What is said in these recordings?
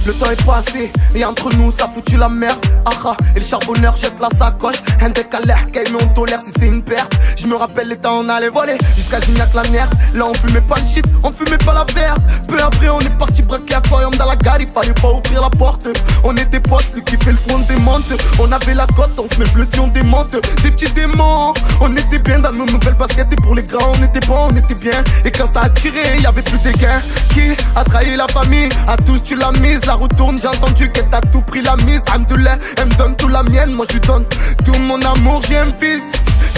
le temps est passé, et entre nous ça foutu la merde. Aha, et le charbonneur jette la sacoche. Hendek à l'air, mais on tolère si c'est une perte. Je me rappelle les temps on allait voler, jusqu'à Gignac la nerf. Là on fumait pas le shit, on fumait pas la verte. Peu après on est parti braquer aquarium dans la gare, il fallait pas ouvrir la porte. On était potes, lui qui fait le front démonte. On avait la cote, on se met bleu si on démonte. Des petits démons, on était bien dans nos nouvelles baskets. Et pour les grands on était bon, on était bien. Et quand ça a tiré, y'avait plus de gains. Qui a trahi la famille, à tous tu l'as mise. La retourne, j'ai entendu qu'elle t'a tout pris la mise. Alhamdoulilah, elle me donne tout la mienne. Moi je lui donne tout mon amour, j'ai un fils.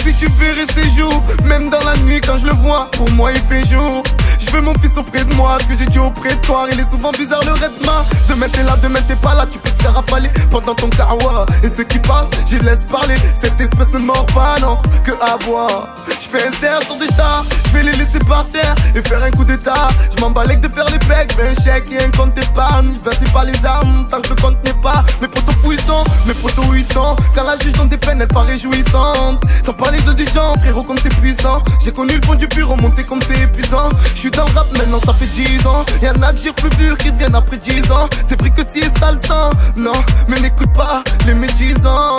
Si tu verrais ses jours, même dans la nuit quand je le vois, pour moi il fait jour. Je veux mon fils auprès de moi, ce que j'ai dit au prétoire. Il est souvent bizarre le rythme. Demain t'es là, demain t'es pas là. Tu peux te faire affaler pendant ton kawa. Et ceux qui parlent, je les laisse parler. Cette espèce ne mord pas, non, que à boire. Je fais un ster sur des stars, je vais les laisser par terre et faire un coup d'état. Je m'emballe de faire les pecs, ben un chèque et un compte d'épargne. Je verse pas les armes tant que le compte n'est pas. Mes potos fous ils sont, mes potos où ils sont. Quand la juge donne des peines, elle paraît jouissante. Sans parler de des gens, frérot comme c'est puissant. J'ai connu le fond du bureau, monté comme c'est épuisant. Je suis dans le rap maintenant, ça fait 10 ans. Y'en a que j'ai plus vu qui viennent après 10 ans. C'est vrai que si et ça le sent, non, mais n'écoute pas les médisants.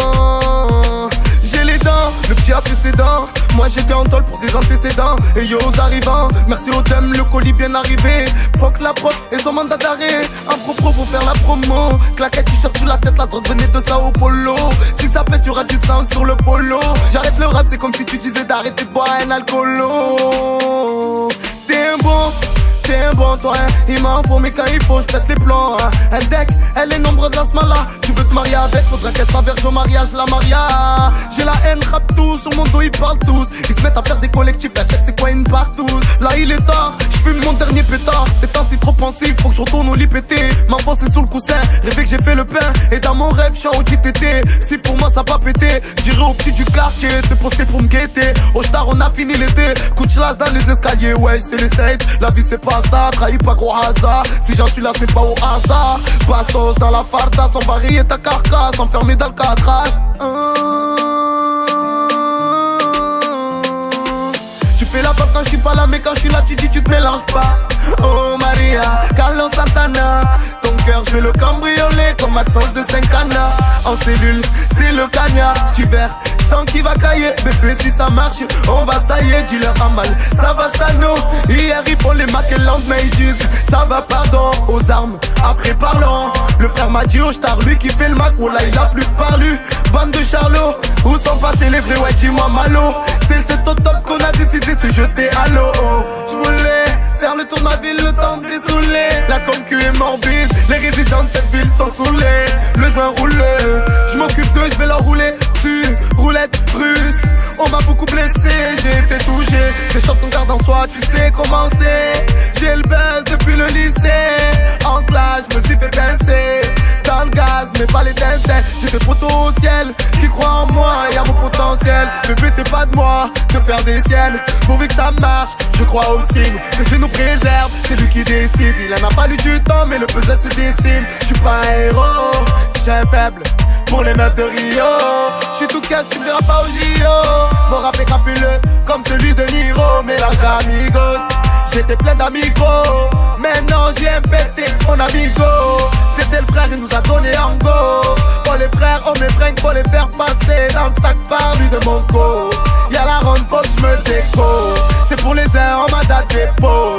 J'ai les dents, le petit a fait ses dents. Moi j'étais en tôle pour des antécédents. Et yo aux arrivants, merci au thème, le colis bien arrivé. Fuck la prof et son mandat d'arrêt. Un propos faut faire la promo. Claquette t-shirt sur la tête, la drogue venait de Sao Paulo. Si ça pète y'aura du sang sur le polo. J'arrête le rap, c'est comme si tu disais d'arrêter de boire un alcoolo. T'es un bon toi hein. Il m'en faut mais quand il faut je pète les plombs hein. Elle deck, elle est nombreuse dans ce mal-là. Tu veux te marier avec, faudrait qu'elle soit verge au mariage, la maria. J'ai la haine, rap tous, sur mon dos ils parlent tous. Ils se mettent à faire des collectifs, l'achète c'est quoi une partout. Là il est tard, je fume mon dernier pétard. C'est temps-ci trop pensif, faut que je retourne au lit pété. Ma force est sous le coussin, rêver que j'ai fait le pain. Et dans mon rêve, j'suis en OTT. Si pour moi ça va péter, j'irai au petit du quartier. C'est posté pour me guetter. Au star on a fini l'été. Coup de chlasse dans les escaliers, ouais c'est les States. La vie c'est pas ça, trahi pas gros hasard. Si j'en suis là c'est pas au hasard. Bastos dans la farda, sans varier ta carcasse, enfermé dans le catras. Tu fais la part quand je suis pas là, mais quand je suis là tu dis tu te mélanges pas. Oh Maria, Carlos Santana. Ton cœur je vais le cambrioler comme Maxence de Saint-Cana. En cellule, c'est le cagnard. Tu verres, sans qui va cailler. Bébé si ça marche, on va se tailler. Dealer à mal, ça va stano. Hier ils font les macs et le lendemain ils disent ça va pardon. Aux armes, après parlons. Le frère m'a dit au star, lui qui fait le mac. Oh là il a plus parlé. Bande de charlots, où sont passés les vrais, ouais dis-moi malo. C'est au top qu'on a décidé de se jeter à l'eau. Je voulais faire le tour de ma ville, le temps de dessouler. La concu est morbide, les résidents de cette ville sont saoulés. Le joint roule, je m'occupe d'eux, je vais leur rouler dessus. Roulette russe, on m'a beaucoup blessé, j'ai été touché. Des choses qu'on garde en soi, tu sais comment c'est. J'ai le buzz depuis le lycée. En classe, je me suis fait pincer. Dans le gaz, mais pas l'étincelle. J'ai des poteaux au ciel qui croient en moi et à mon potentiel. Le but c'est pas de moi de faire des siennes. Pourvu que ça marche, je crois au signe que Dieu nous préserve, c'est lui qui décide. Il en a fallu du temps mais le puzzle se dessine. Je suis pas un héros, j'ai un faible pour les meufs de Rio. Je suis tout cash, tu me verras pas au JO. Mon rap est crapuleux comme celui de Niro. Mélange amigos, j'étais plein d'amigos. Maintenant j'ai un pété, mon amigo. C'était le frère, il nous a donné en go. Oh les frères, oh mes frères, faut les faire passer dans le sac par lui de mon co. Y'a la ronde, faut que je me déco. C'est pour les uns, on m'a date dépôt.